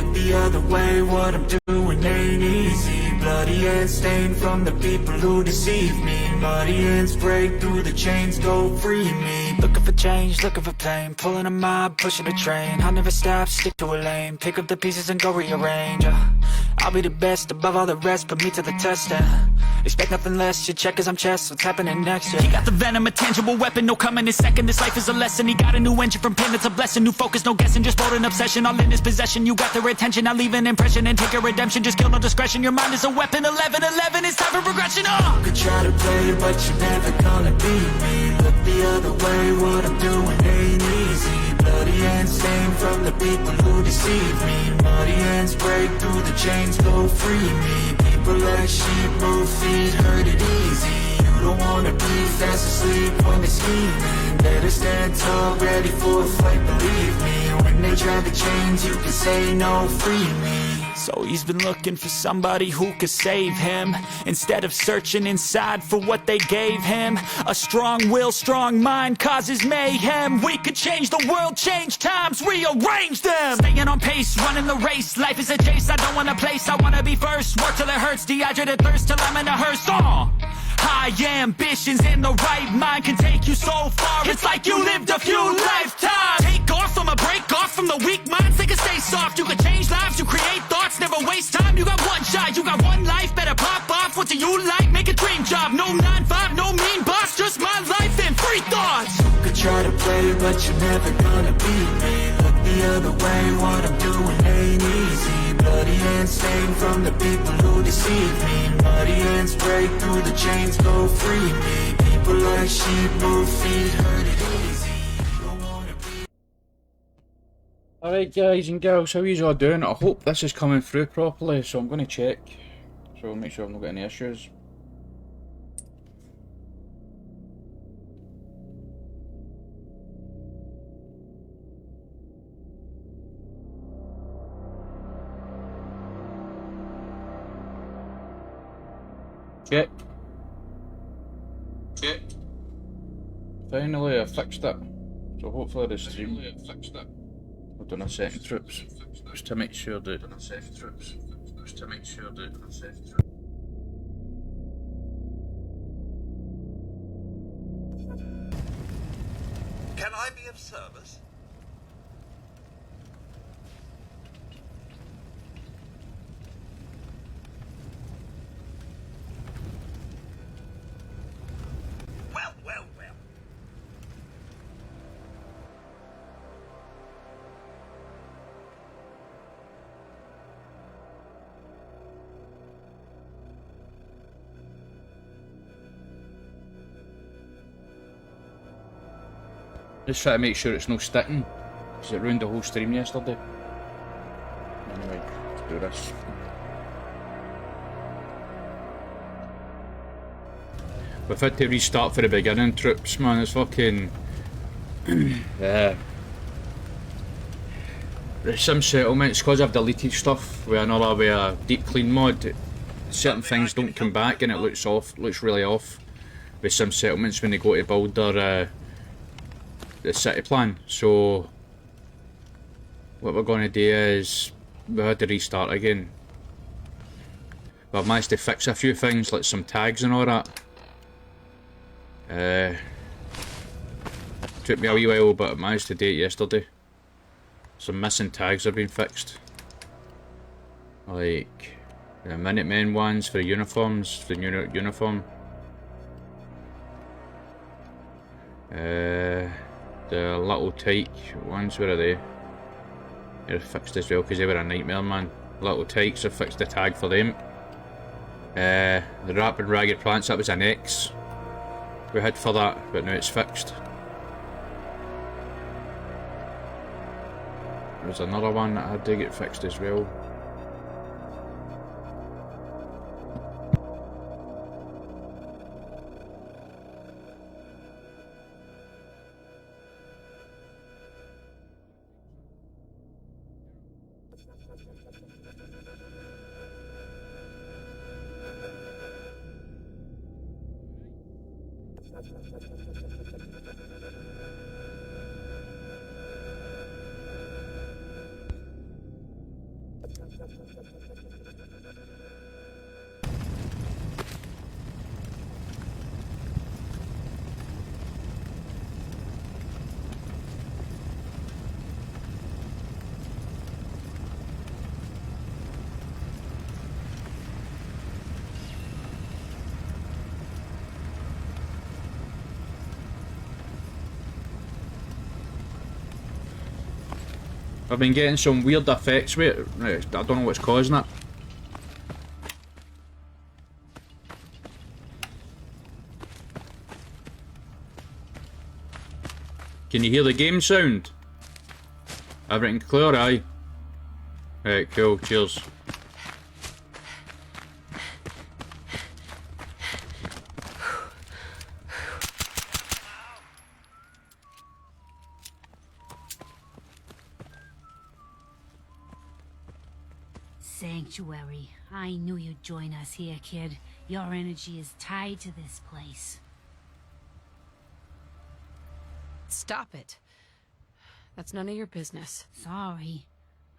Look the other way, what I'm doing ain't easy. Bloody hands stained from the people who deceive me. Muddy hands break through the chains, go free me. Looking for change, looking for pain, pulling a mob, pushing a train. I'll never stop, stick to a lane, pick up the pieces and go rearrange. I'll be the best above all the rest, put me to the test and expect nothing less, your check is I'm chess, what's happening next, yeah. He got the venom, a tangible weapon, no coming in second. This life is a lesson, he got a new engine from pain, it's a blessing. New focus, no guessing, just bold and obsession, all in his possession. You got their attention, I'll leave an impression and take your redemption. Just kill, no discretion, your mind is a weapon. 11-11, it's time for progression, You could try to play, but you're never gonna beat me. Look the other way, what I'm doing ain't easy. Bloody hands stained from the people who deceive me. Muddy hands break through the chains, go free me. People like sheep move feet, hurt it easy. You don't wanna be fast asleep when they're scheming. Better stand tall, ready for a fight, believe me. When they try the chains, you can say no, free me. So he's been looking for somebody who could save him, instead of searching inside for what they gave him. A strong will, strong mind causes mayhem. We could change the world, change times, rearrange them. Staying on pace, running the race. Life is a chase, I don't want a place. I wanna be first, work till it hurts. Dehydrated thirst till I'm in a hearse. High ambitions and the right mind can take you so far. It's like you lived a few lifetimes. Take off from a break off from the weak minds. They can stay soft. You can change lives, you create thoughts. Never waste time. You got one shot, you got one life. Better pop off. What do you like? Make a dream job. No 9-5, no mean boss. Just my life and free thoughts. You could try to play, but you're never gonna beat me. Look the other way, what I'm doing ain't easy. Bloody hands stained from the people who deceive me. Muddy hands break through the chains, go free me. People like sheep move feet, hurt it easy. Don't wanna be. Alright guys and girls, how you all doing? I hope this is coming through properly, so I'm going to check. So I'll make sure I've not got any issues. Check. Finally I fixed it. So hopefully the stream. I've done a second troops. Just to make sure that Can I be of service? Well. just try to make sure it's no sticking, because it ruined the whole stream yesterday. Anyway, let's do this. We've had to restart for the beginning, troops, man. It's fucking yeah. There's some settlements, because I've deleted stuff with another with a deep clean mod, certain things don't come back and it looks really off with some settlements when they go to build their the city plan. So what we're going to do is we had to restart again. But I've managed to fix a few things like some tags and all that. Took me a wee while, but I managed to do it yesterday. Some missing tags have been fixed, like the Minutemen ones for the uniforms, for the uniform. The little tyke ones, where are they? They're fixed as well because they were a nightmare, man. Little tykes have fixed the tag for them. The Rapid Ragged Plants, that was an X we had for that, but now it's fixed. There's another one that had to get fixed as well. I've been getting some weird effects with it. Right, I don't know what's causing it. Can you hear the game sound? Everything clear, aye? Right, cool, cheers. Sanctuary. I knew you'd join us here, kid. Your energy is tied to this place. Stop it. That's none of your business. Sorry.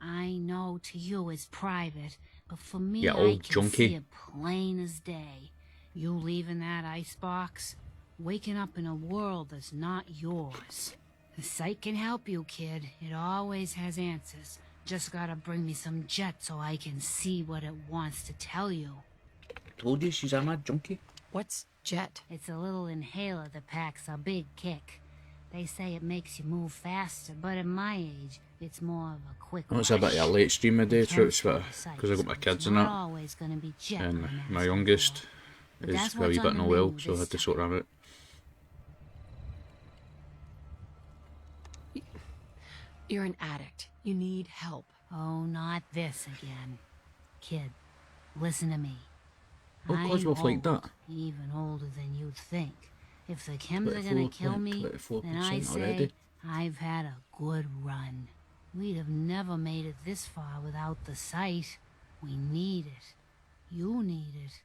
I know to you it's private, but for me, Yeah, I old can junkie. see it plain as day. You leaving that icebox, waking up in a world that's not yours. The site can help you, kid. It always has answers. Just gotta bring me some jet so I can see what it wants to tell you. Told you she's a mad junkie. What's jet? It's a little inhaler that packs a big kick. They say it makes you move faster, but at my age, it's more of a quick It's a bit of a late stream of day too, because I got my kids in it, always gonna be jet and when my that's youngest But is that's a wee what's bit on no the well, menu so I this had to time. sort that out. You're an addict. You need help. Oh, not this again. Kid, listen to me. Oh, I'm cause we're like old, that. even older than you'd think. If the chems are gonna kill me, 24% then I say already. I've had a good run. We'd have never made it this far without the site. We need it. You need it.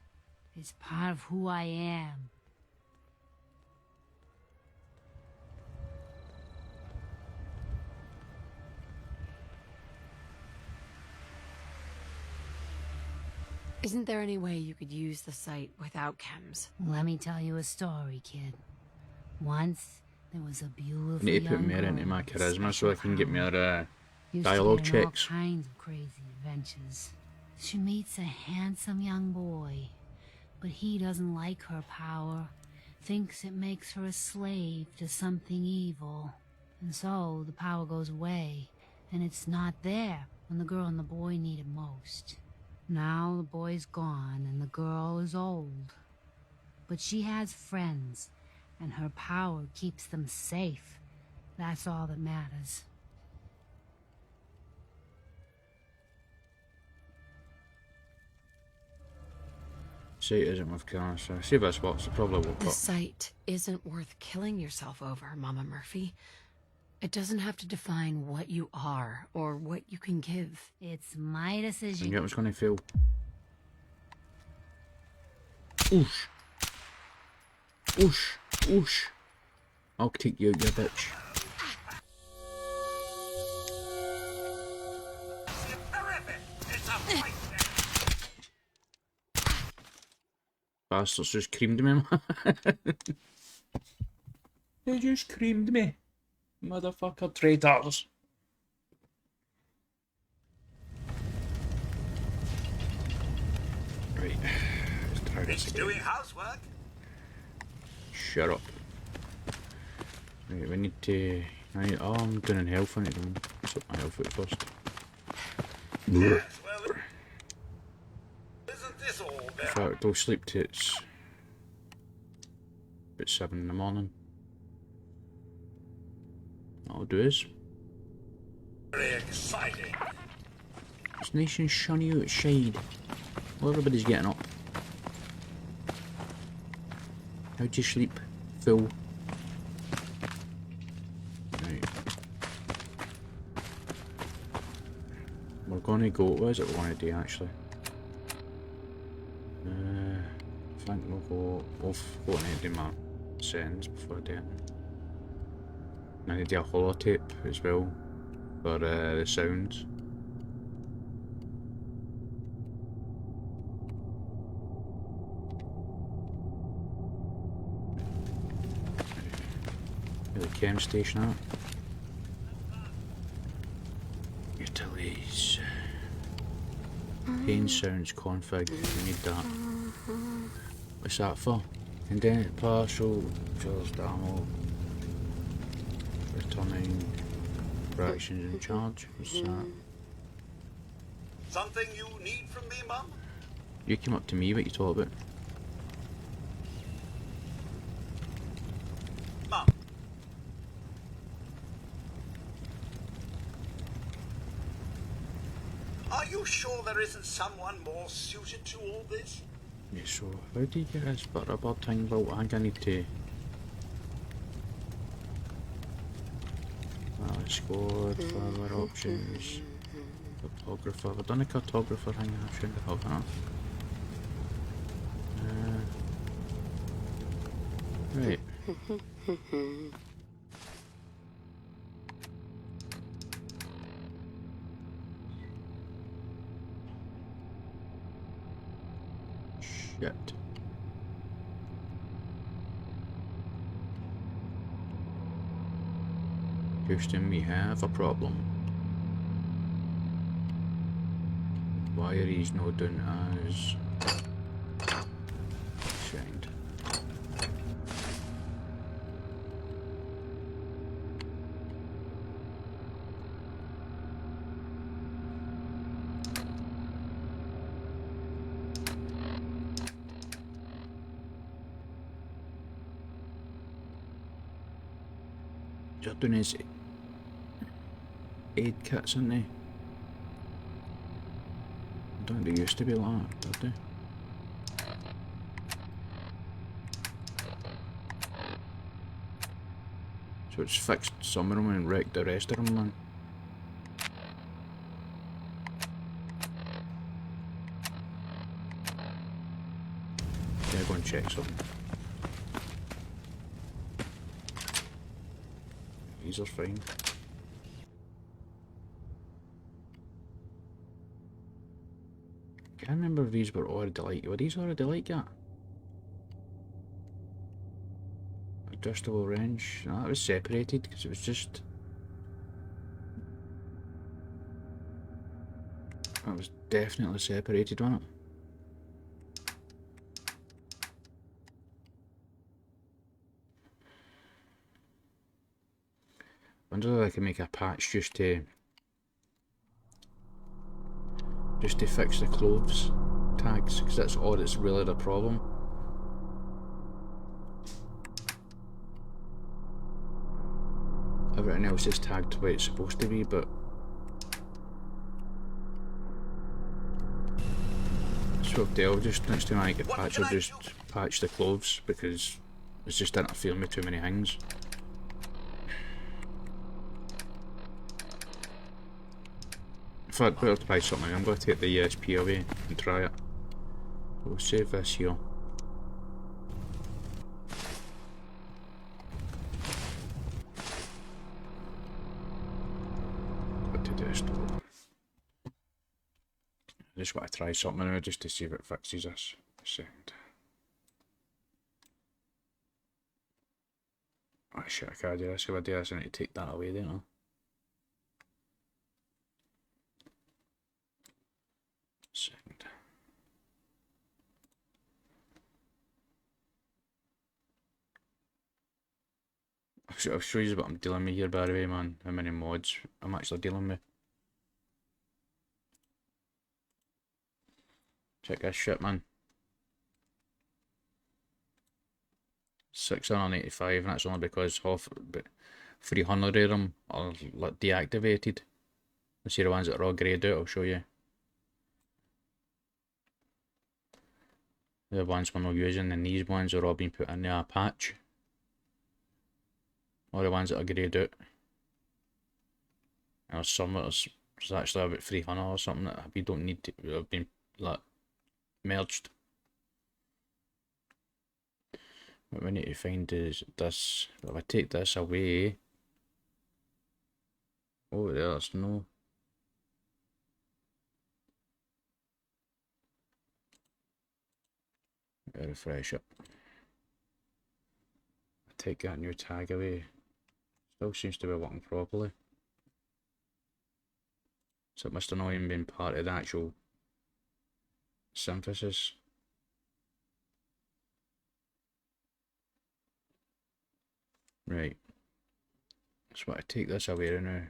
It's part of who I am. Isn't there any way you could use the site without chems? Let me tell you a story, kid. Once, there was a beautiful I need to put young more into girl my with charisma so I can get special more powers. Used to dialogue get in all checks. kinds of crazy adventures. She meets a handsome young boy, but he doesn't like her power, thinks it makes her a slave to something evil. And so the power goes away, and it's not there when the girl and the boy need it most. Now the boy's gone and the girl is old. But she has friends, and her power keeps them safe. That's all that matters. Say it isn't with cancer. See this what's the problem with The it. site isn't worth killing yourself over, Mama Murphy. It doesn't have to define what you are or what you can give. It's my I decision. knew it was going to fail. Oosh. Oosh. Oosh. I'll take you out, you bitch. Terrific! It's a fight! Bastards just creamed me. They just creamed me. Motherfucker traitors. Right. Let's try this It's again. doing housework. Shut up. Right, we need to... oh, I'm doing health on it. Let's up my health at first. Yes, well, isn't this all In there? fact, I'll sleep till it's about 7 in the morning. That'll do is. Very exciting. It's nice and sunny outside. Well, everybody's getting up. How'd you sleep, Phil? Right. We're gonna go. What is it we want to do actually? I think we'll go. We'll go and do my settings before I do it. I need to do a holotape as well for the sounds. the chem station at? Utilities. Pain sounds config. We need that. What's that for? Indent partial. Charged ammo. Returning. Fractions in charge. What's that? Something you need from me, Mum? You came up to me, what you talk about? Mum. Are you sure there isn't someone more suited to all this? Yeah, so how do you get this butterbird thing built? I think I need to... Squad, further options, cartographer. I've done a cartographer thing, I shouldn't have, huh? Right. Shit. Houston, we have a problem. Why are these not done as shined? They're doing his aid kits, aren't they? I don't think they used to be like that, did they? So it's fixed some of them and wrecked the rest of them, man. Yeah, go and check something. These are fine. Can't remember if these were already like. Were these already like that? Adjustable range. No, that was separated because it was just. That was definitely separated, wasn't it? Wonder if I can make a patch just to fix the clothes tags, because that's all that's really the problem. Everything else is tagged the way it's supposed to be, but so Dale, just next time I get a patch, I'll just patch the clothes because it's just interfering with too many things. In fact, better to buy something. I'm going to take the ESP away and try it. We'll save this here. Go to desktop. I just want to try something now just to see if it fixes this. A second. Oh shit, I can't do this. If I do this, I need to take that away, don't I? Second. I'll show you what I'm dealing with here, by the way, man. How many mods I'm actually dealing with. Check this shit, man. 685, and that's only because 300 of them are deactivated. You see the ones that are all greyed out, I'll show you. The ones we're not using, and these ones are all being put in a patch. All the ones that are greyed out. And there's some that there's actually about 300 or something that we don't need to, have been like merged. What we need to find is this. If I take this away, oh, there's no. Refresh it. Take that new tag away. Still seems to be working properly. So it must have not even been part of the actual synthesis. Right. So I take this away now.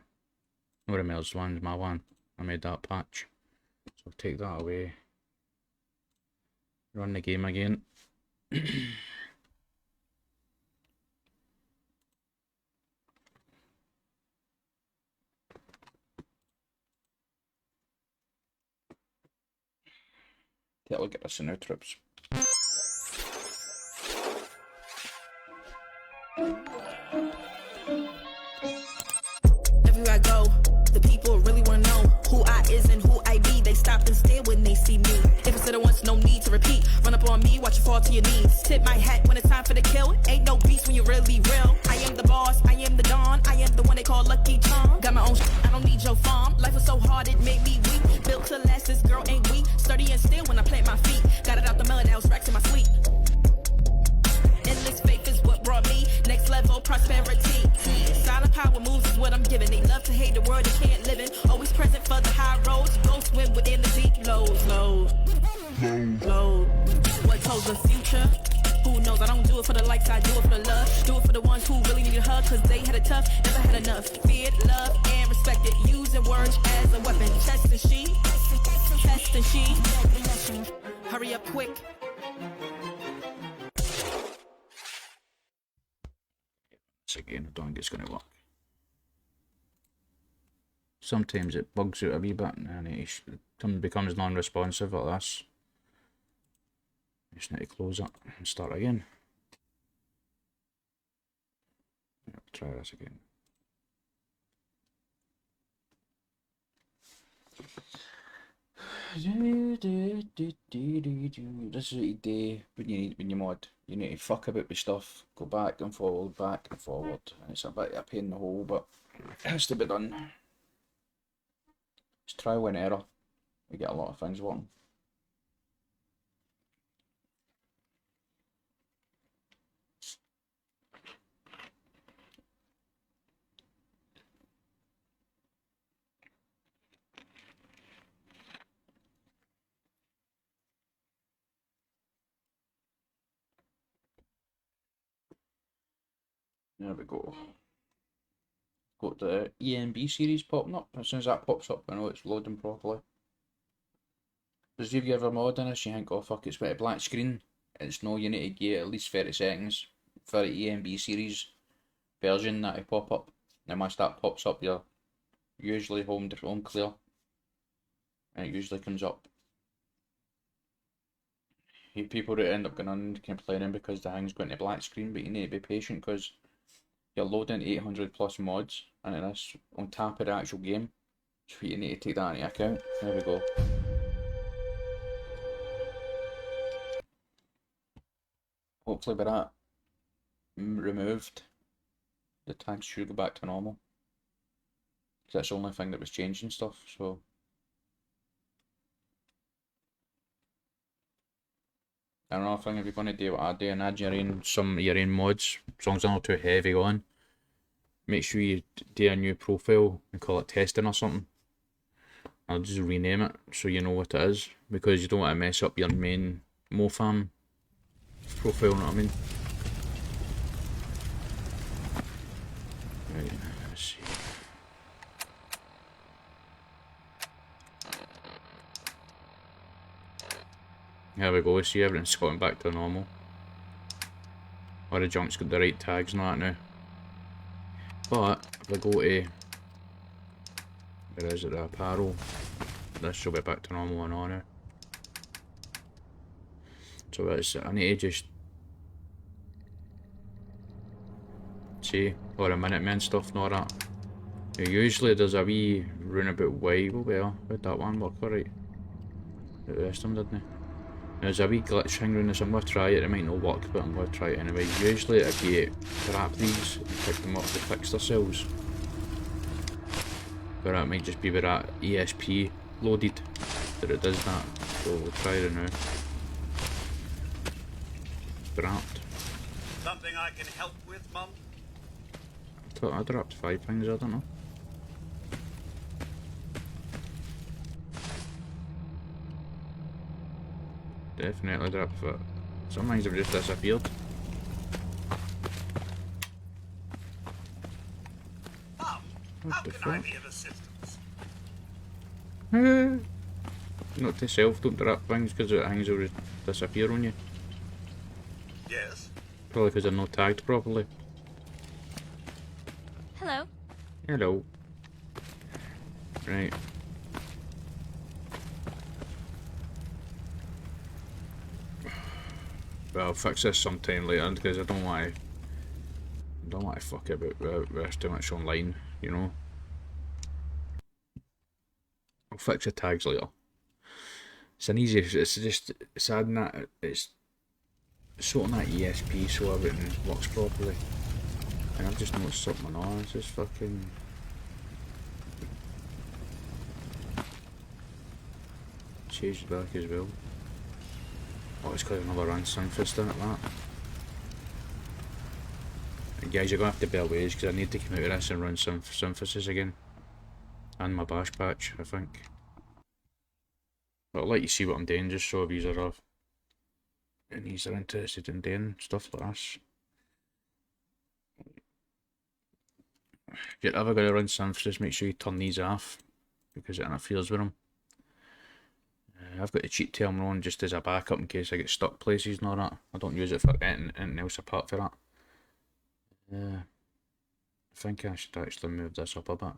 No Remel's one's my one. I made that patch. So I'll take that away. Run the game again. Take a look at this in our trips. Everywhere I go, the people really wanna know who I is and who I be. They stop and stare when they see me. If it's to once, no need to repeat. Run up on me, watch you fall to your knees. Tip my hat when it's time for the kill. Ain't no beast when you're really real. I am the boss, I am the dawn. I am the one they call Lucky Charm. Got my own I don't need your farm. Life was so hard, it made me weak. Built to last, this girl ain't weak. Sturdy and still when I plant my feet. Got it out the melon, now it's racks in my sleep. Endless faith is what brought me next level prosperity. Silent power moves is what I'm giving. They love to hate the world they can't live in. Always present for the high roads. Go swim within the deep lows. What holds the future? Who knows? I don't do it for the likes, I do it for the love. Do it for the ones who really need a hug, cause they had it tough, never had enough. Feared, loved, and respected. Using words as a weapon. Test and she. Hurry up quick. Again, I don't think it's going to work. Sometimes it bugs out a wee bit and it becomes non-responsive like this. Just need to close it and start again. Try this again. This is what you do when you mod. You need to fuck about with stuff, go back and forward, and it's a bit of a pain in the hole, but it has to be done. It's trial and error. We get a lot of things working. There we go. Got the ENB series popping up. As soon as that pops up, I know it's loading properly. Does if you ever mod in this, you think, oh fuck, it's got a black screen. It's no, you need to get at least 30 seconds for the ENB series version that will pop up. And once that pops up, you're usually home clear. And it usually comes up. People that end up going on complaining because the thing's going to black screen, but you need to be patient because you're loading 800 plus mods and this on top of the actual game, so you need to take that into account. There we go. Hopefully by that removed, the tags should go back to normal, because that's the only thing that was changing stuff. So another thing, if you're going to do what I do and add some of your own mods, as long as they're not too heavy on, make sure you do a new profile and call it testing or something. I'll just rename it so you know what it is, because you don't want to mess up your main MOFAM profile, you know what I mean? Right, let's see. There we go, see everything's going back to normal. All the junk's got the right tags and all that now. But if I go to, where is it, the apparel, this should be back to normal and all now. So it's, I need to just see all the Minutemen stuff and all that. Now, usually there's a wee roundabout way, well, where'd that one work alright? The rest of them didn't they? There's a wee glitch thing around this. I'm going to try it. It might not work, but I'm going to try it anyway. Usually if you grab these and pick them up, they fix themselves. But that might just be with that ESP loaded that it does that. So we'll try it now. Wrapped. Something I can help with, Mum? I dropped 5 things, I don't know. Definitely dropped, but some things have just disappeared. How the can I fuck? be of assistance? Note to self, don't drop things because things will disappear on you. Yes? Probably because they're not tagged properly. Hello. Hello. Right. But I'll fix this sometime later because I don't want to fuck about with too much online, you know. I'll fix the tags later. It's an easy. It's just adding that. It's sorting that ESP so everything works properly. And I've just noticed something on. It's just fucking. Changed back as well. Oh, it's because I never ran Sunfist in it, that. And guys, you're going to have to bear with because I need to come out of this and run some Sunfists again. And my bash patch, I think. But I'll let you see what I'm doing just so if you are and these are interested in doing stuff like this. If you're ever going to run Sunfists, make sure you turn these off because it interferes with them. I've got the cheat terminal on just as a backup in case I get stuck places and all that. I don't use it for anything else apart from that. I think I should actually move this up a bit.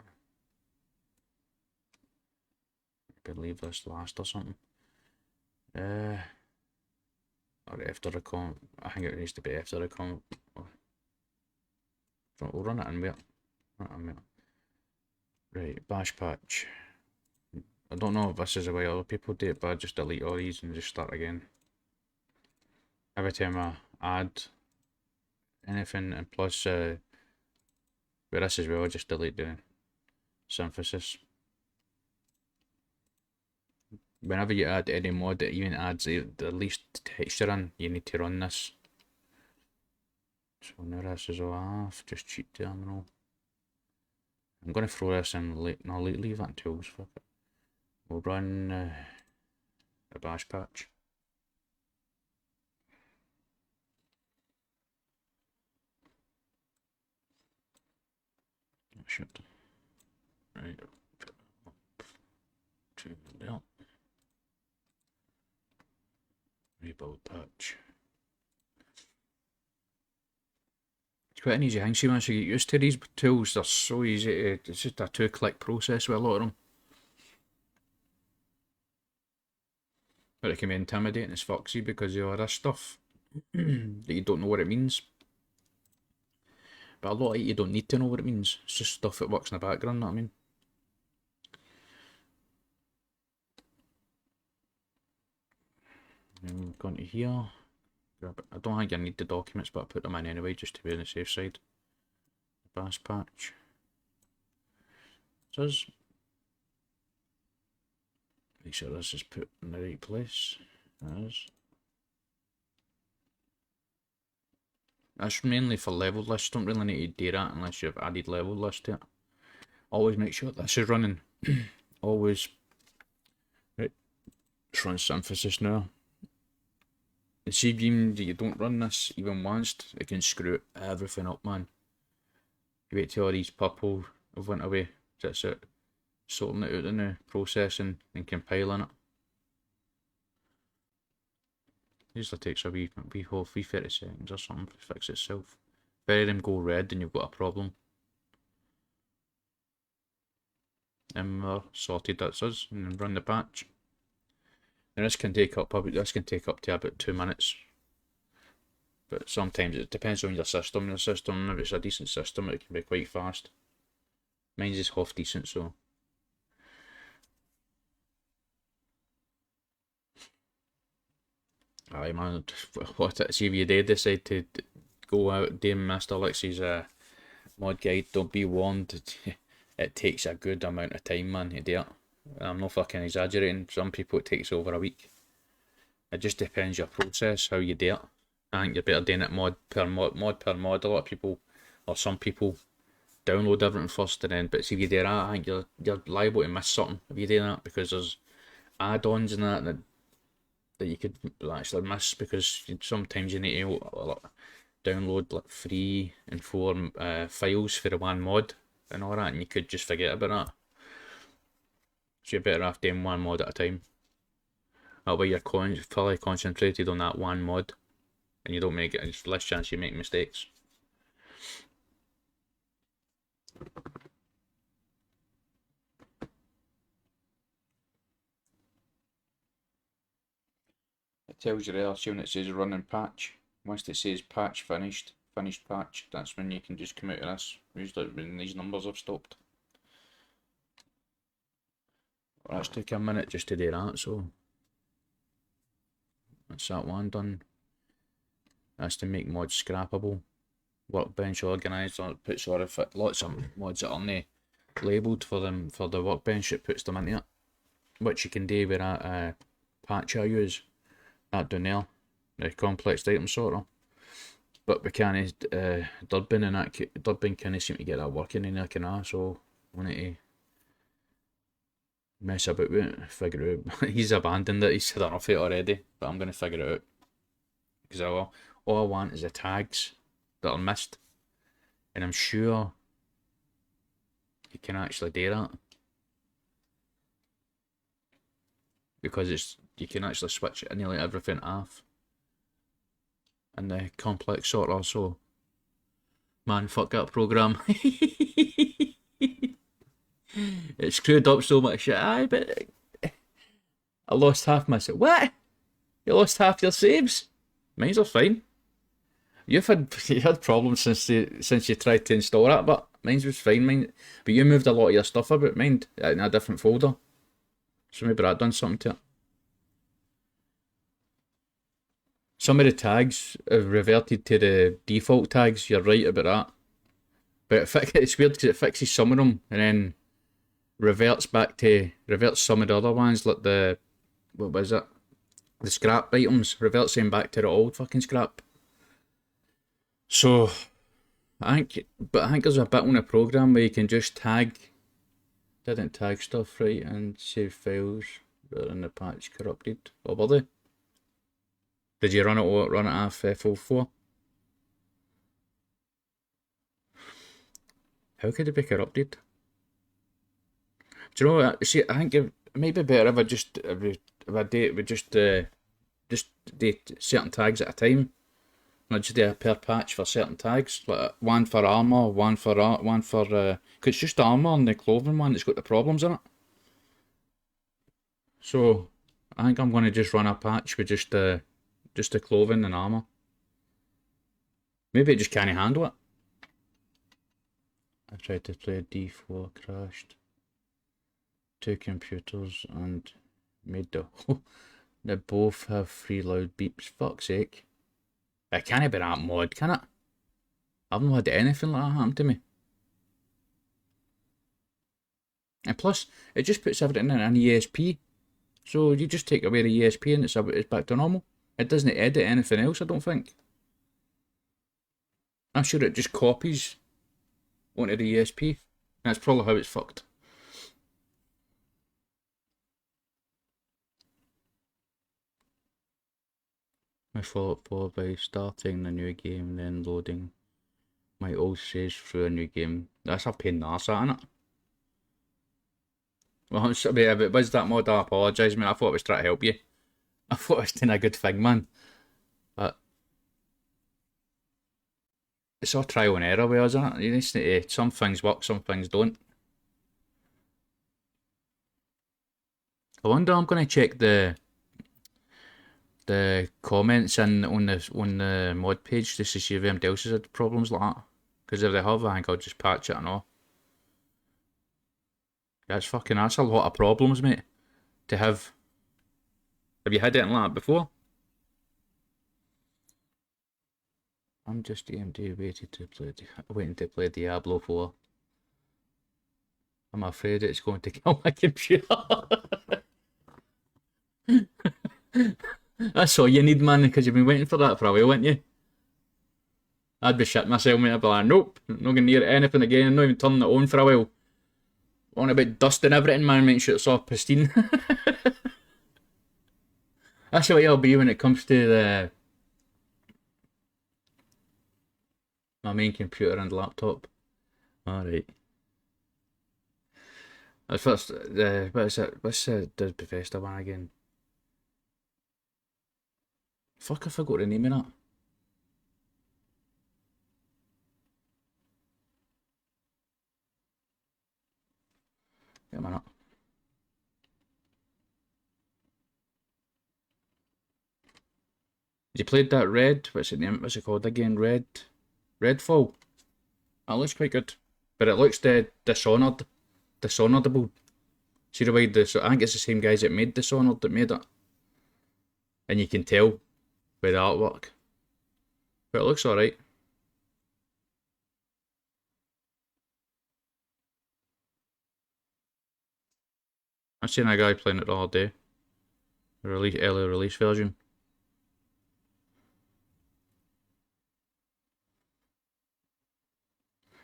Maybe leave this last or something. Or after the comment. I think it needs to be after the comment. We'll run it in wait. Right, bash patch. I don't know if this is the way other people do it, but I just delete all these and just start again. Every time I add anything, and plus with this as well, I just delete the synthesis. Whenever you add any mod that even adds the least texture in, you need to run this. So now this is all off, just cheat terminal. I'm going to throw this in late, no, leave that in tools, fuck it. We'll run a bash patch. Oh shit. Right. To that. Rebuild patch. It's quite an easy thing. See, once you get used to these tools, they're so easy to, it's just a 2-click process with a lot of them. But it can be intimidating as foxy because of all this stuff that you don't know what it means. But a lot of it you don't need to know what it means. It's just stuff that works in the background, you know what I mean? And we've gone to here. I don't think I need the documents, but I put them in anyway just to be on the safe side. Bash patch. It says. Make sure this is put in the right place. It is. That's mainly for level lists. Don't really need to do that unless you've added level list to it. Always make sure this is running. Always. Right. Let's run Synthesis now. And see, even if you don't run this even once, it can screw everything up, man. You wait till all these purple have went away. That's it. Sorting it out in the processing and compiling it. Usually takes a wee 30 seconds or something to fix itself. If any of them go red, then you've got a problem. And we're sorted, that's us, and then run the patch. And this can take up to about 2 minutes. But sometimes it depends on your system. If it's a decent system, it can be quite fast. Mine's is half decent, so. Aye man, see if you did decide to go out doing MasterLix's mod guide, don't be warned, it takes a good amount of time, man, to do it. I'm not fucking exaggerating. Some people it takes over a week. It just depends your process, how you do it. I think you're better doing it mod per mod. A lot of people, or some people, download everything first, and then. But see, if you do that, I think you're liable to miss something if you do that, because there's add-ons and that you could actually miss, because sometimes you need to download like 3 and 4 files for the one mod and all that, and you could just forget about that. So you're better off doing one mod at a time. That way you're fully concentrated on that one mod, and you don't make it. There's less chance you make mistakes. It tells you there, see when it says running patch. Once it says patch finished patch, that's when you can just come out of this. Usually when these numbers have stopped. Well, that's took a minute just to do that, so that's that one done. That's to make mods scrappable. Workbench organised, it puts lots of mods that aren't labelled for the workbench, it puts them into it. Which you can do with that patch I use. That down there, the complex item sorter. But we can't, Durbin and that, Durbin can't seem to get that working in there, so I need to mess about with it, figure it out. He's abandoned it, he's had enough of it already, but I'm going to figure it out. Because all I want is the tags that are missed, and I'm sure you can actually do that. Because you can actually switch nearly everything off in the complex sorter, so man, fuck that program. It screwed up so much shit, but I lost half my saves. What? You lost half your saves? Mine's are fine. You had problems since you tried to install it, but mine was fine. But you moved a lot of your stuff about, mine in a different folder. So maybe that done something to it. Some of the tags have reverted to the default tags, you're right about that. But it's weird because it fixes some of them and then reverts some of the other ones, like the, what was it? The scrap items, reverts them back to the old fucking scrap. So, I think there's a bit on the program where you can just didn't tag stuff right and save files that are in the patch corrupted. Or were they? Did you run it off FO4? How could it be corrupted? Do you know what? See, I think it might be better if I just do certain tags at a time. Not just do a per patch for certain tags, like one for armor, one for cause it's just armor and the clothing one that's got the problems in it. So I think I'm going to just run a patch with just the clothing and armor. Maybe it just can't handle it. I tried to play D4, crashed. 2 computers and made they both have 3 loud beeps. Fuck's sake. It can't be that mod, can it? I've not had anything like that happen to me. And plus, it just puts everything in an ESP. So you just take away the ESP and it's back to normal. It doesn't edit anything else, I don't think. I'm sure it just copies onto the ESP. That's probably how it's fucked. I followed up by starting a new game, then loading my old saves through a new game. That's a pain in the arse, isn't it? Well, if it was that mod, I apologise, man. I thought I was trying to help you. I thought I was doing a good thing, man. But it's all trial and error with us, isn't it? You just need to, some things work, some things don't. I wonder, I'm going to check the comments on the mod page just to see if anybody else has had problems like that. Because if they have, I think I'll just patch it and all. That's a lot of problems, mate, to have. Have you had anything like that before? I'm just waiting to play Diablo 4. I'm afraid it's going to kill my computer. That's all you need, man, because you've been waiting for that for a while, haven't you? I'd be shitting myself, mate. I'd be like, nope, not going near anything again. I'm not even turning it on for a while. On about dusting everything, man, make sure it's all pristine. That's the way I'll be when it comes to my main computer and laptop. Alright. First, what is it? What's the Bethesda one again? Fuck, I forgot the name of that. Wait a minute. You played that Red? What's it name? What's it called again? Redfall. That looks quite good, but it looks Dishonored. Dishonoredable. See the way I think it's the same guys that made Dishonored that made it, and you can tell by the artwork. But it looks alright. I've seen a guy playing it all day. The early release version.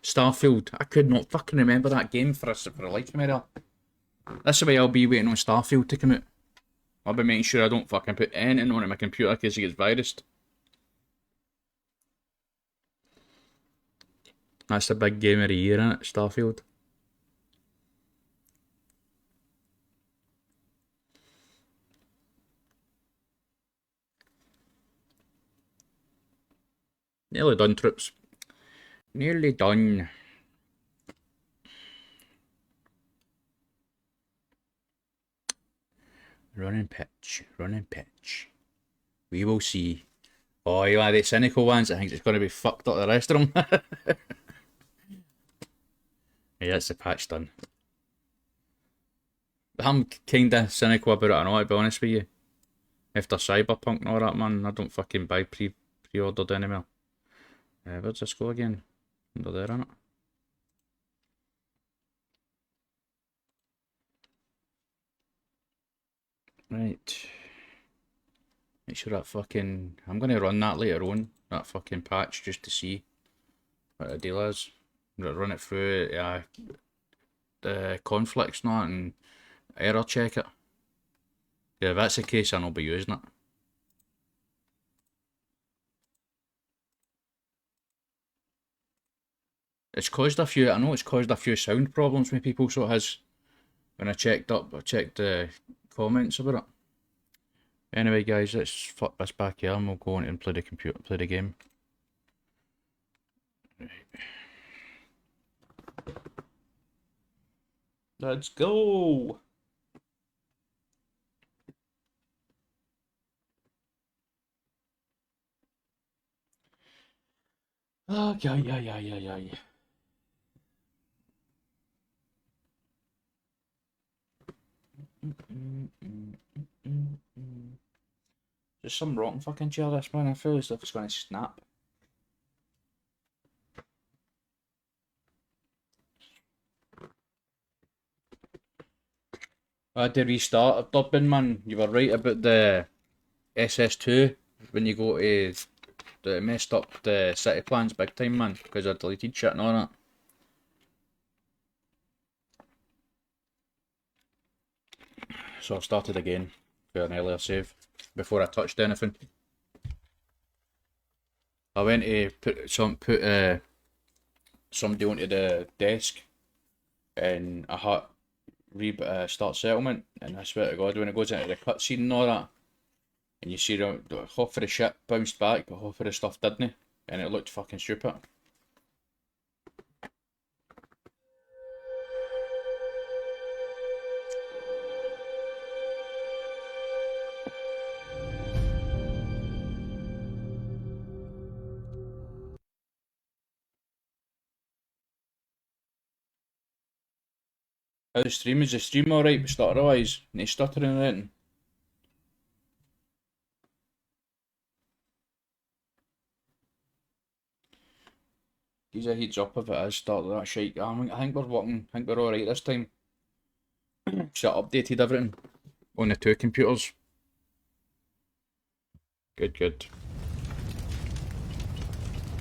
Starfield. I could not fucking remember that game for a life of me there. That's the way I'll be waiting on Starfield to come out. I'll be making sure I don't fucking put anything on my computer in case it gets virused. That's the big game of the year, isn't it? Starfield. Nearly done, troops. Nearly done. Running pitch. We will see. Oh, you are the cynical ones. I think it's going to be fucked up the rest of them. Yeah, that's the patch done. I'm kinda cynical about it, I know, to be honest with you. After Cyberpunk and all that, man, I don't fucking buy pre-ordered anymore. Where's this go again? Under there, innit? Right. Make sure that fucking... I'm going to run that later on, that fucking patch, just to see what the deal is. I'm going to run it through the conflicts and that, and error check it. Yeah, if that's the case, then I'll be using it. It's caused a few, I know it's caused a few sound problems with people, so it has. When I checked the comments about it. Anyway, guys, let's fuck this back here and we'll go on and play the game. Right. Let's go! Okay, yeah. Just some rotten fucking chair, this man. I feel as if it's going to snap. I had to restart dubbing, man. You were right about the SS2 when you go to it messed up the city plans big time, man, because I deleted shit and all that. So I started again for an earlier save before I touched anything. I went to put somebody onto the desk and I had start settlement, and I swear to God, when it goes into the cutscene and all that, and you see half of the shit bounced back, but half of the stuff didn't, and it looked fucking stupid. How the stream? Is the stream alright? Stutter-wise? No stuttering or anything? Gives a heads up if it is starting that shite. I think we're working. I think we're alright this time. Just updated everything on the two computers. Good.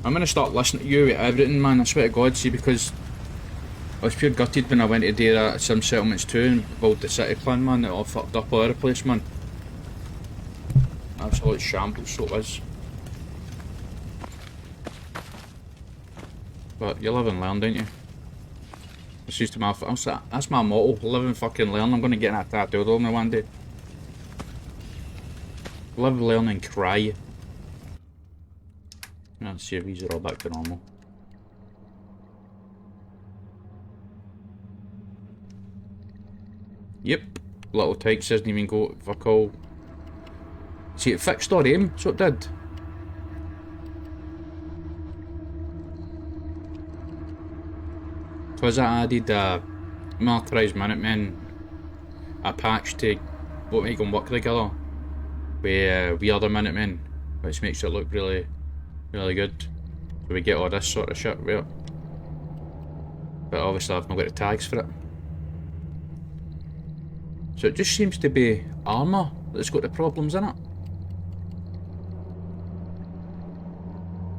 I'm gonna start listening to you with everything, man, I swear to God, see, because I was pure gutted when I went to do that Sim Settlements 2 and build the city plan, man. It all fucked up all over the place, man. Absolute shambles, so it was. But you live and learn, don't you? It's used to my, that's my motto, live and fucking learn. I'm gonna get that tattooed on me one day. Live, learn and cry. Let's see if these are all back to normal. Yep, little Tykes doesn't even go fuck all. See, it fixed our aim, so it did. Because I added militarised Minutemen, a patch to what make them work together with we other Minutemen, which makes it look really, really good. So we get all this sort of shit with it. But obviously I've not got the tags for it. So it just seems to be armour that's got the problems in it.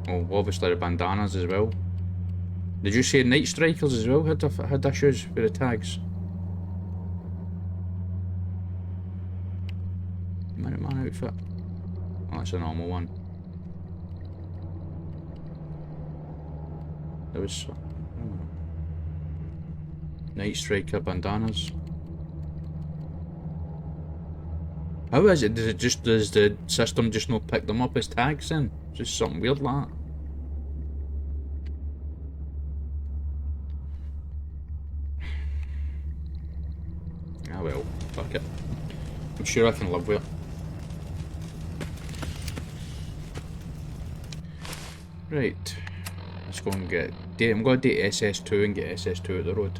Oh, obviously the bandanas as well. Did you say Night Strikers as well had issues with the tags? Minuteman outfit. Oh, that's a normal one. There was Night Striker bandanas. How is it? Does the system just not pick them up as tags then? Just something weird like that. Ah well, fuck it. I'm sure I can live with it. Right. Let's go and get... I'm going to do SS2 and get SS2 at the road.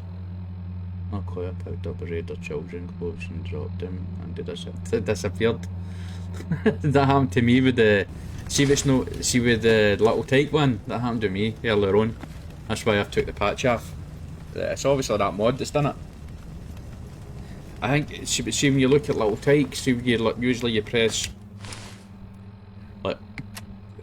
Not clear, picked up a raider children clothes and dropped them and they disappeared. That happened to me with the... See with the little Tyke one? That happened to me earlier on. That's why I've took the patch off. It's obviously that mod that's done it. I think, see when you look at little Tyke, see when you usually you press... Like,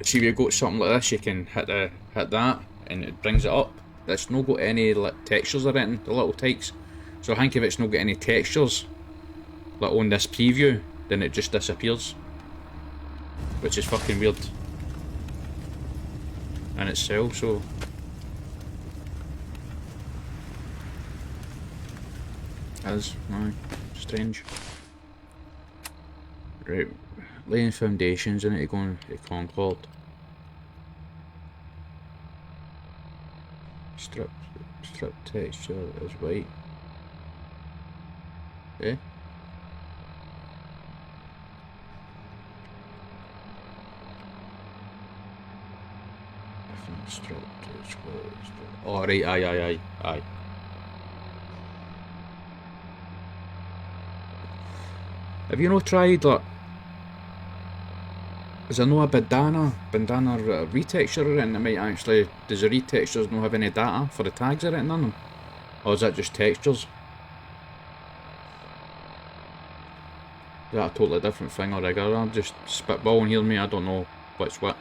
see when you got something like this, you can hit that and it brings it up. It's not got any like textures or anything, the little Tykes. So I think if it's not got any textures, like on this preview, then it just disappears. Which is fucking weird. In itself, so... As, aye, strange. Right, laying foundations, I need to go into Concord. Strip texture is white. Eh? Strip texture. Oh right, aye. Have you not tried like... Is there no a bandana retexture or anything that might actually... Does the retextures not have any data for the tags or anything on them? Or is that just textures? Is that a totally different thing or regular? I'm just spitballing here, mate, I don't know what's what.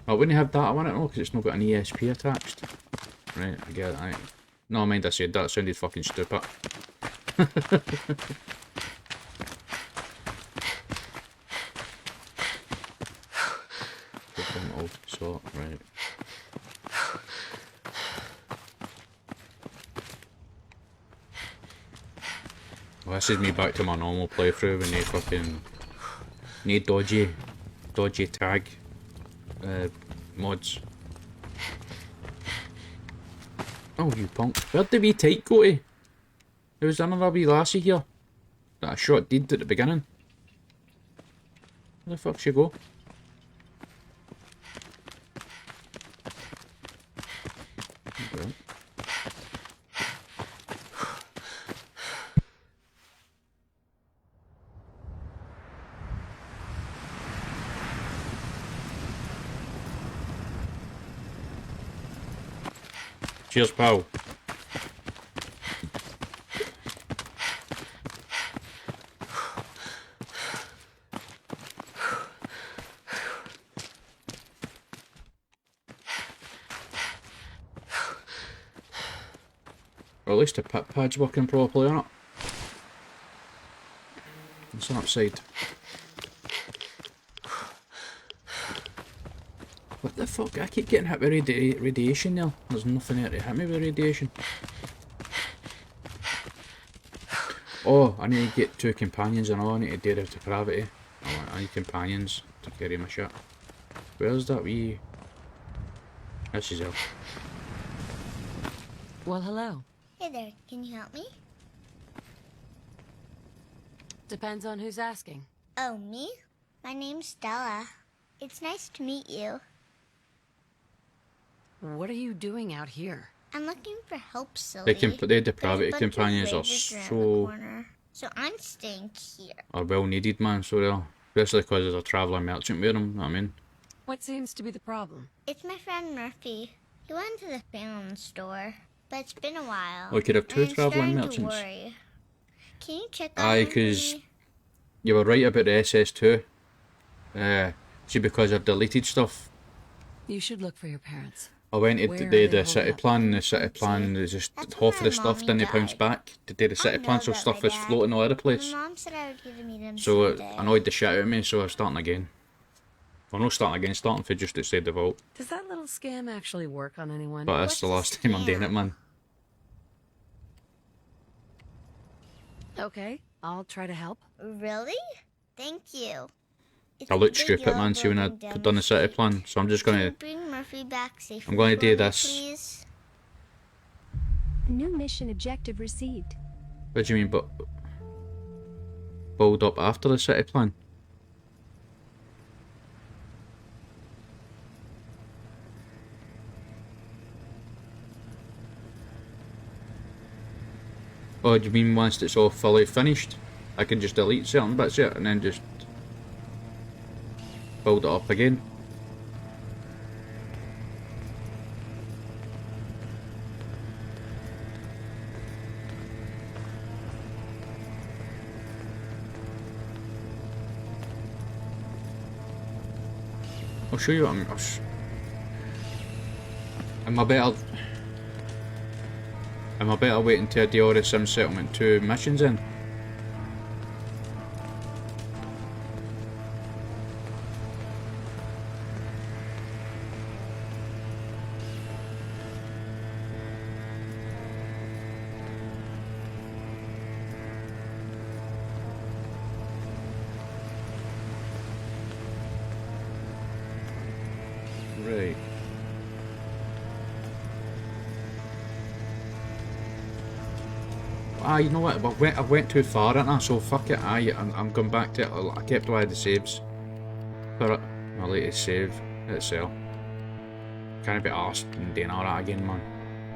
I wouldn't have data on it though, because it's not got an ESP attached. Right, I get it, right. No, mind I said that, sounded fucking stupid. So, right. Well, this is me back to my normal playthrough with no fucking... no dodgy tag mods. Oh, you punk. Where'd the wee Tyke go to? There was another wee lassie here that I shot dead at the beginning. Where the fuck she go? Okay. Cheers, pal. Well, at least the pit pad's working properly, aren't it? It's on upside. What the fuck? I keep getting hit with radiation there. There's nothing there to hit me with radiation. Oh, I need to get 2 companions and all. I need to do the depravity. I need companions to carry my shit. Where's that wee... This is it. Well, hello. Hey there, can you help me? Depends on who's asking. Oh, me? My name's Stella. It's nice to meet you. What are you doing out here? I'm looking for help, Silly. The depravity companions are So I'm staying here. are well needed, man, so they are. Especially because there's a travelling merchant with them, you know what I mean? What seems to be the problem? It's my friend Murphy. He went to the Phantom store, but it's been a while. We could have 2 and I'm travelling starting merchants. to worry. Can you check on Aye, him for because me? you were right about the SS2. See, because I've deleted stuff. You should look for your parents. I went to Where do are they the city holding up? plan. The city plan is just That's half of where the my stuff mommy didn't bounce died. back to do the city plan, so about stuff my is dad. floating all over the place. My mom said I would get to meet him So someday. it annoyed the shit out of me, so I'm starting again. Well, not starting again, starting for just outside the vault. Does that little scam actually work on anyone? But that's the last time I'm doing it, man. Okay, I'll try to help. Really? Thank you. It's I a looked big stupid, yellow man, see when building I'd down done the city street. plan, so I'm just Can you gonna... bring Murphy back safely I'm gonna for do me, this. please? New mission objective received. What do you mean, but... build up after the city plan? Oh, do you mean once it's all fully finished? I can just delete certain bits of it and then just build it up again. I'll show you what Am I better waiting till I do all the Sim Settlement 2 missions in? Right. You know what? I went too far, didn't I? So fuck it. I'm going back to it. I kept all the saves for it. My latest save itself. Can't be arsed and doing all that again, man.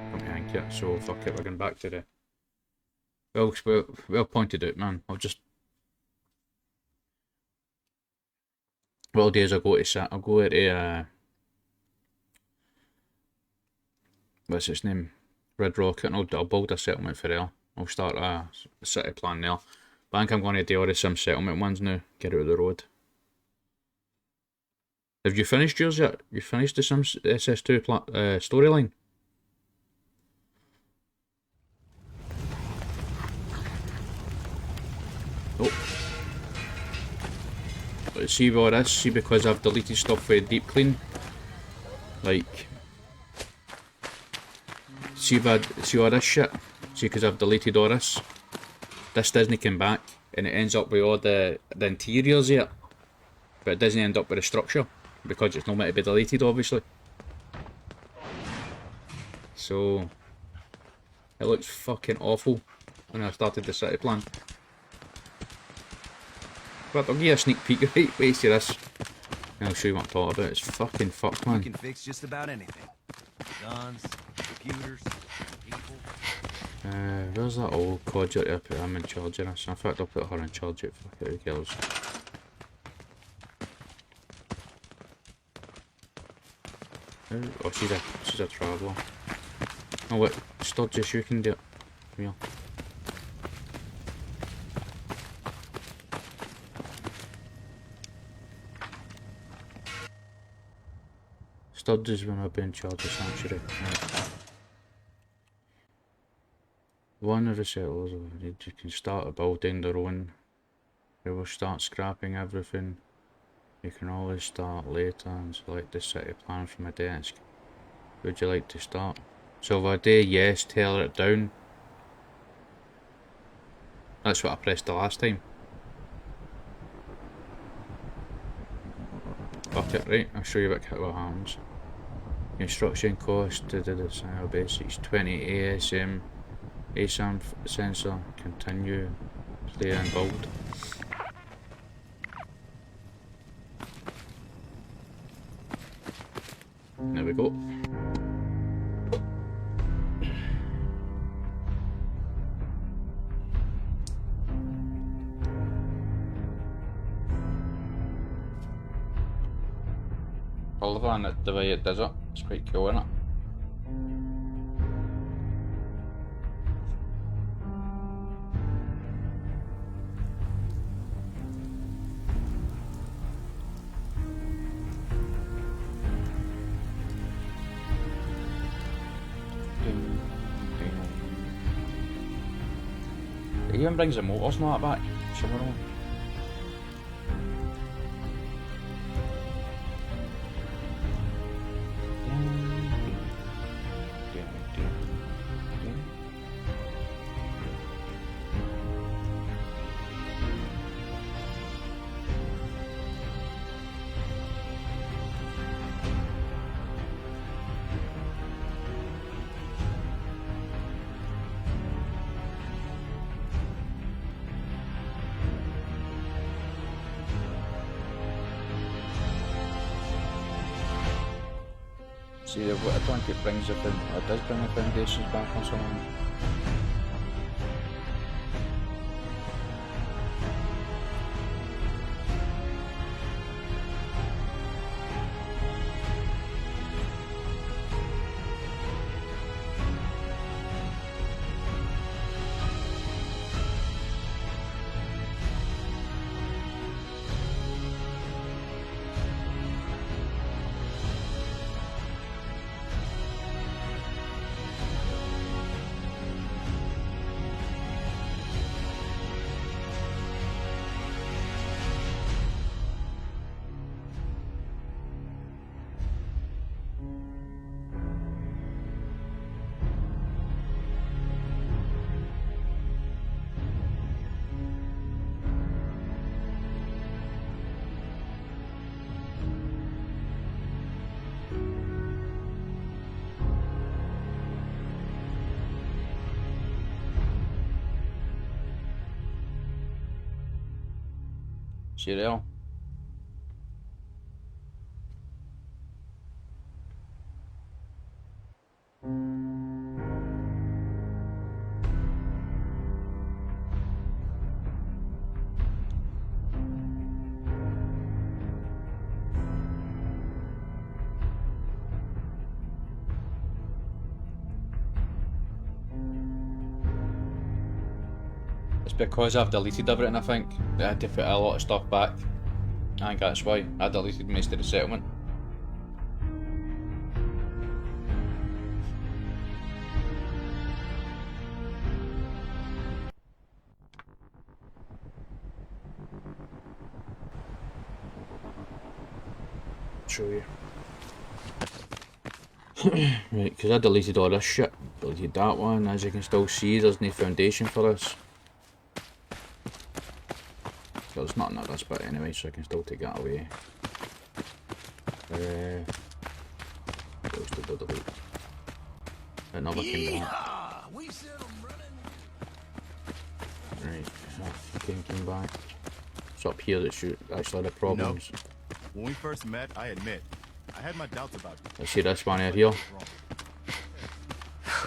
Come to think it. So fuck it. We're going back to the. Well pointed out, man. I'll just. What I'll do is I'll go to what's its name? Red Rocket, and I'll build a settlement for there. I'll start a city plan there. But I think I'm going to do all the Sim Settlement ones now. Get out of the road. Have you finished yours yet? You finished the Sims SS2 storyline? Oh. Let's see what this. See, because I've deleted stuff with deep clean. Like. See all this shit? See, because I've deleted all this. This doesn't come back, and it ends up with all the interiors here. But it doesn't end up with the structure, because it's not meant to be deleted, obviously. So, it looks fucking awful when I started the city plan. But I'll give you a sneak peek, right? Wait till this. And I'll show you what I'm talking about. It's fucking fucked, man. You can fix just about anything. Guns, computers, people. Where's that old codger I put him in charge of this? In fact, I'll put her in charge of it. Fuck it, who cares? Oh, she's a traveller. Oh wait, Sturgis, you can do it. Come here. Sturgis when I've been in charge of Sanctuary. Right. One of the settlers you can start a building their own. They will start scrapping everything. You can always start later and select the city plan from a desk. Would you like to start? Silver day, yes, tear it down. That's what I pressed the last time. Fuck it, right, I'll show you what happens. Construction cost to the design basics 20 ASM sensor, continue, play and build. There we go. I love the way it does it. It's quite cool, isn't it? It even brings the motors and that back. Somewhere on. See, I don't think it brings it does bring the foundations back on something. See there? It's because I've deleted everything, I think. I had to put a lot of stuff back. I think that's why I deleted most of the settlement. Show you. Right, because I deleted all this shit. Deleted that one. As you can still see, there's no foundation for this. There's nothing at this bit anyway, so I can still take that away. Close to the delete. Another came back. Right, fucking came back. It's up here that shoot actually the problems. No. When we first met, I admit, I had my doubts about you. Let's see this one out here.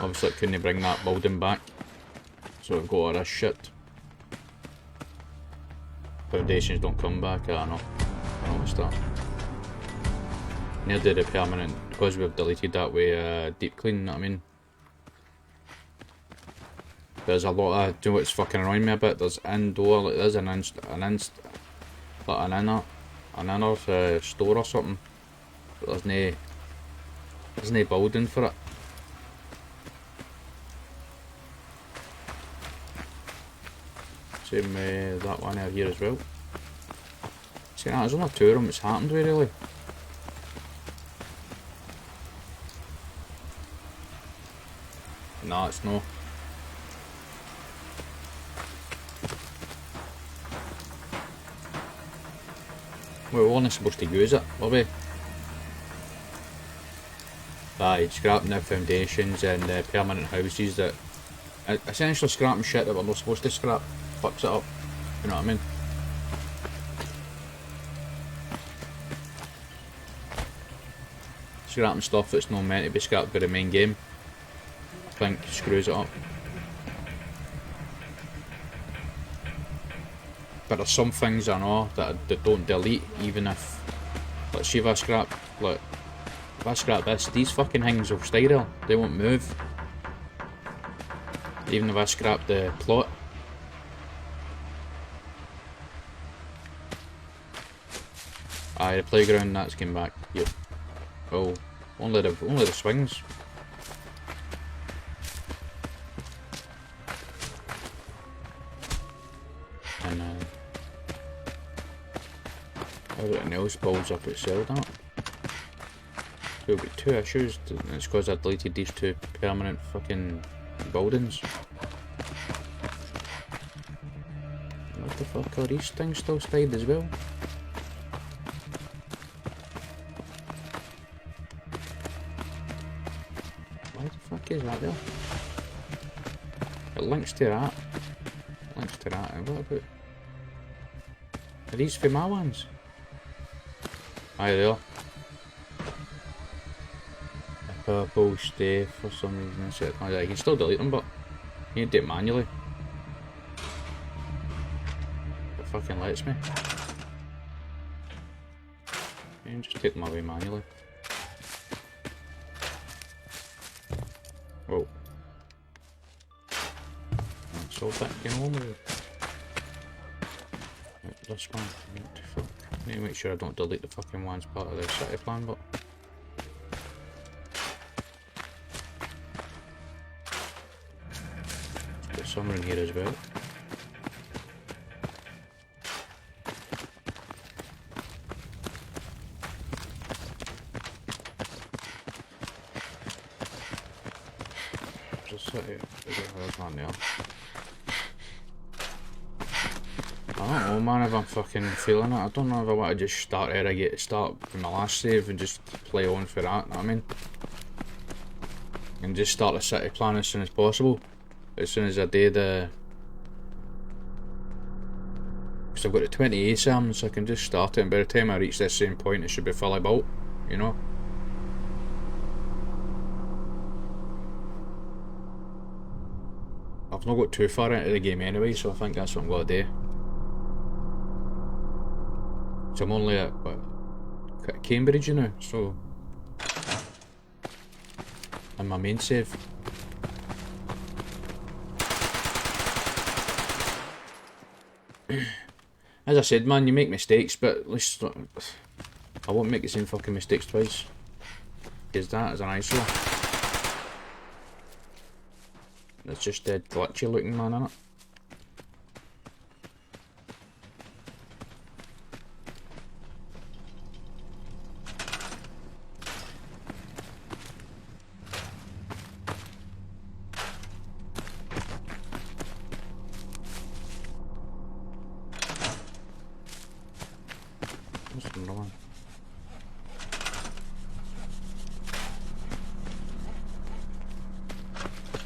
Obviously I couldn't bring that building back. So we've got all this shit. Foundations don't come back, I don't know. I don't know what's that. Near the permanent, because we've deleted that way, deep clean, you know what I mean? There's a lot of, do you know what's fucking annoying me a bit? There's indoor, like there's an inner store or something. But there's no building for it. Same with that one out here as well. See, there's only 2 of them it's happened with, really. Nah, it's no. We were only supposed to use it, were we? Aye, scrapping the foundations and the permanent houses that... essentially scrapping shit that we're not supposed to scrap. Fucks it up. You know what I mean? Scrapping stuff that's not meant to be scrapped by the main game. I think screws it up. But there's some things I know that don't delete, even if... Let's see if I scrap... Look. If I scrap this, these fucking things will stay there. They won't move. Even if I scrap the plot. Aye, the playground, that's came back. Yep. Oh, only the swings. And everything else builds up itself, that. So there'll be 2 issues, and it's because I deleted these 2 permanent fucking buildings. What the fuck are these things still stayed as well? Why the fuck is that there? It links to that. It links to that. And what about... Are these for my ones? Aye, they are. Purple stay for some reason. So I can still delete them, but you need to do it manually. It fucking lets me. You can just take them away manually. Whoa. That's all that going on with it. This one. Need to make sure I don't delete the fucking ones part of the city plan, but. Some in here as well. Just sit here. There's one there. I don't know, man, if I'm fucking feeling it. I don't know if I want to just start from my last save and just play on for that, you know what I mean? And just start the city plan as soon as possible. As soon as I do the... Because I've got the 20 ASAM, so I can just start it, and by the time I reach this same point it should be fully built, you know? I've not got too far into the game anyway, so I think that's what I'm going to do. So I'm only at, what, Cambridge, you know, so... And my main save. As I said, man, you make mistakes, but at least I won't make the same fucking mistakes twice. Because that is an eyesore. It's just dead glitchy looking, man, innit?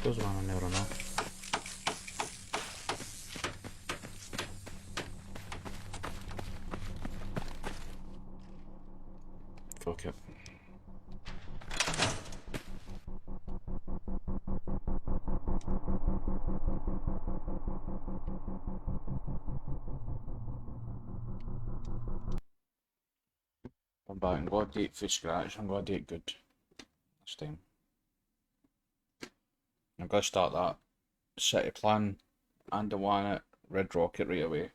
There's one in there or not. Fuck it. I'm back and got to do it for scratch. I'm going to do it good this time. I'm going to start that city plan and the one at Red Rocket right away.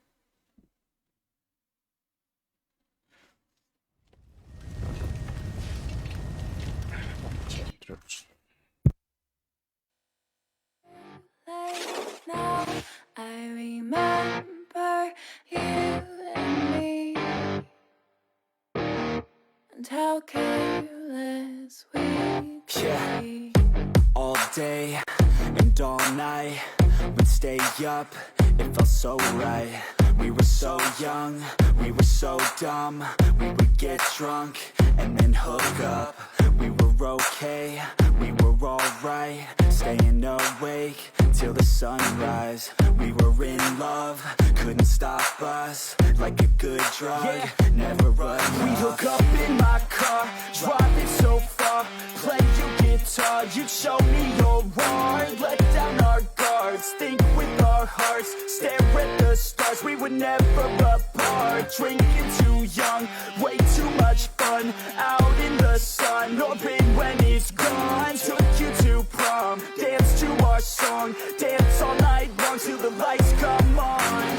Now I remember it all night. We'd stay up, it felt so right. We were so young, we were so dumb. We would get drunk and then hook up. We were okay, we were alright. Staying awake till the sunrise. We were in love, couldn't stop us. Like a good drug, never enough. We'd hook up in my car, driving so far. Play your guitar, you'd show me your art. Let down our guards, think with our hearts. Stare at the stars, we were never apart. Drinking too young, way too much fun. Out in the sun, open when it's gone. Took you to prom, dance to our song. Dance all night long till the lights come on.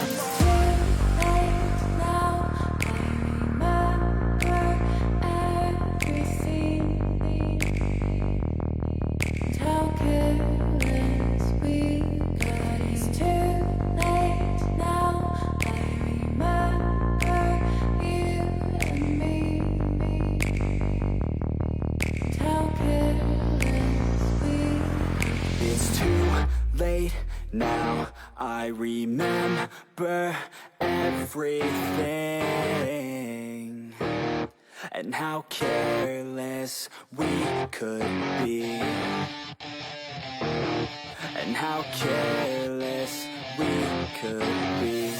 It's too late now, I remember everything. And how careless we could be. And how careless we could be.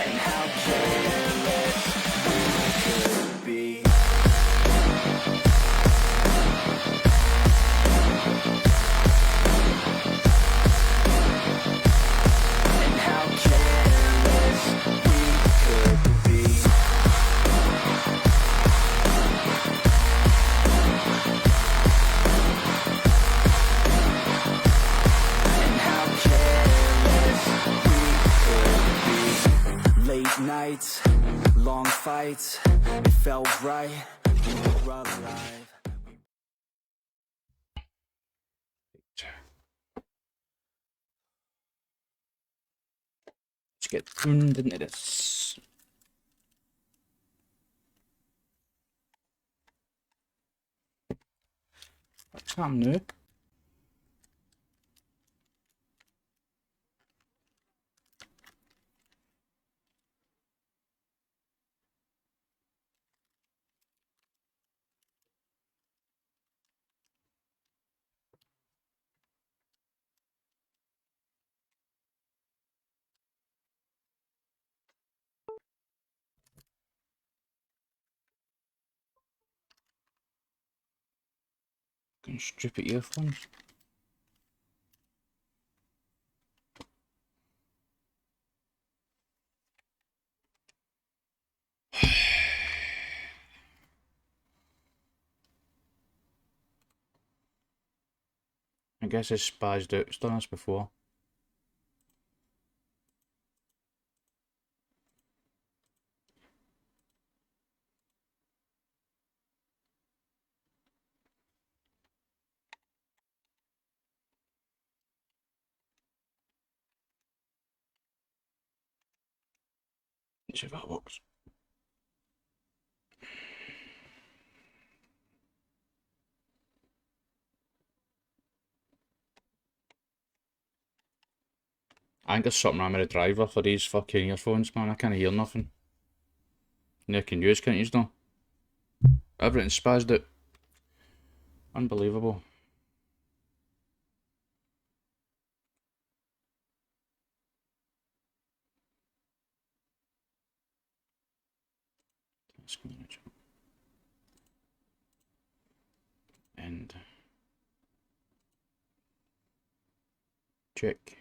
And how careless we could be. And how careless we could be. And how careless we could be. Late nights, long fights, it felt right, we were alive. Let's get tuned into this. What's happening now? Fucking stupid earphones. I guess it's spazzed out. It's done this before. Let's see if that works. I think there's something wrong with the driver for these fucking earphones, man. I can't hear nothing. No, can use, can't use though. Everything's spazzed out. Unbelievable. And check.